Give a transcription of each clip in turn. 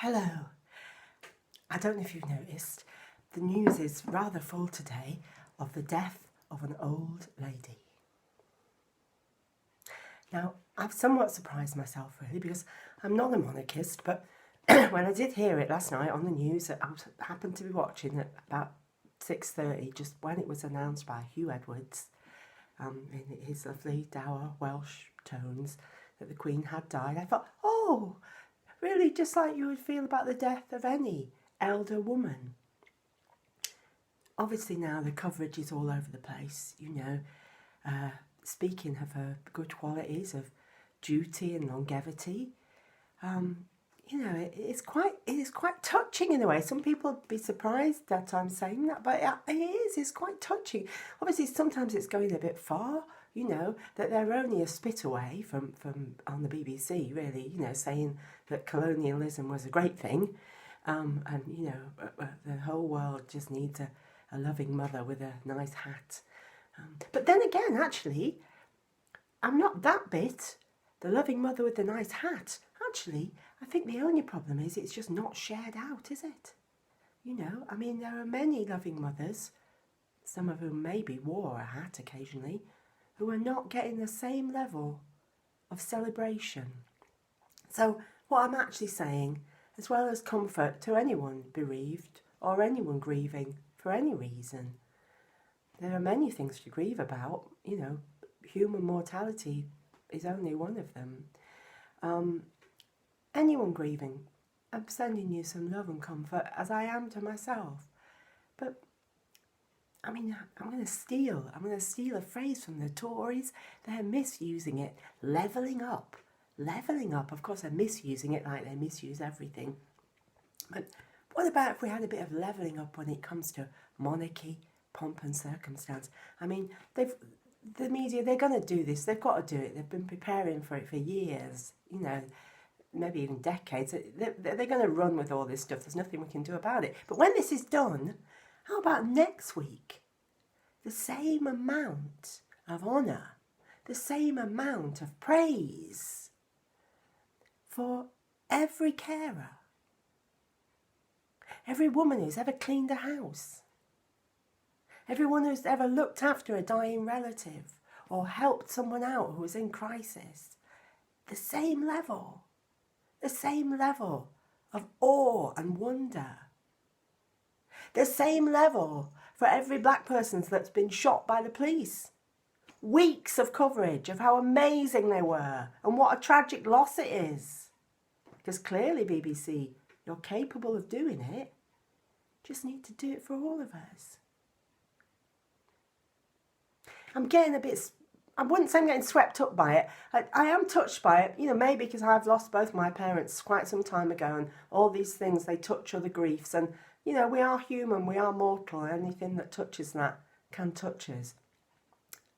Hello. I don't know if you've noticed, the news is rather full today of the death of an old lady. Now, I've somewhat surprised myself really because I'm not a monarchist, but when I did hear it last night on the news, I happened to be watching at about 6:30, just when it was announced by Hugh Edwards, in his lovely dour Welsh tones, that the Queen had died. I thought, oh, really, just like you would feel about the death of any elder woman. Obviously now the coverage is all over the place, speaking of her good qualities of duty and longevity. It is quite touching in a way. Some people would be surprised that I'm saying that, but it's quite touching. Obviously sometimes it's going a bit far, that they're only a spit away from on the BBC, really, saying that colonialism was a great thing, and the whole world just needs a loving mother with a nice hat. But then again, actually, I'm not that bit, the loving mother with the nice hat. Actually, I think the only problem is it's just not shared out, is it? There are many loving mothers, some of whom maybe wore a hat occasionally, who are not getting the same level of celebration. So what I'm actually saying, as well as comfort to anyone bereaved or anyone grieving for any reason, there are many things to grieve about. Human mortality is only one of them. Anyone grieving, I'm sending you some love and comfort, as I am to myself. But I'm going to steal a phrase from the Tories. They're misusing it. Levelling up. Of course, they're misusing it like they misuse everything. But what about if we had a bit of levelling up when it comes to monarchy, pomp and circumstance? The media, they're going to do this. They've got to do it. They've been preparing for it for years, maybe even decades. They're going to run with all this stuff. There's nothing we can do about it. But when this is done, how about next week? The same amount of honour, the same amount of praise for every carer, every woman who's ever cleaned a house, everyone who's ever looked after a dying relative or helped someone out who was in crisis. The same level of awe and wonder. The same level for every black person that's been shot by the police. Weeks of coverage of how amazing they were and what a tragic loss it is. Because clearly, BBC, you're capable of doing it. Just need to do it for all of us. I'm getting I wouldn't say I'm getting swept up by it. I am touched by it, maybe because I've lost both my parents quite some time ago, and all these things, they touch other griefs, and we are human, we are mortal. Anything that touches that can touch us.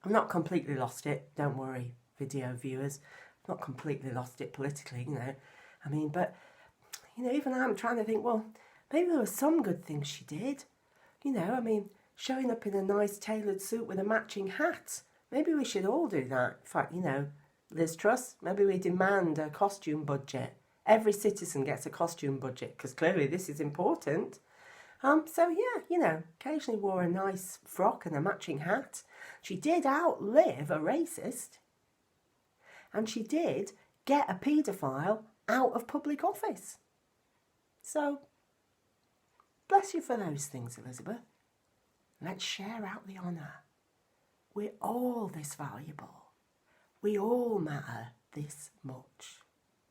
I've not completely lost it, don't worry, video viewers. I've not completely lost it politically, but, even I'm trying to think, well, maybe there were some good things she did. Showing up in a nice tailored suit with a matching hat. Maybe we should all do that. In fact, Liz Truss, maybe we demand a costume budget. Every citizen gets a costume budget, because clearly this is important. Occasionally wore a nice frock and a matching hat. She did outlive a racist. And she did get a paedophile out of public office. So, bless you for those things, Elizabeth. Let's share out the honour. We're all this valuable. We all matter this much.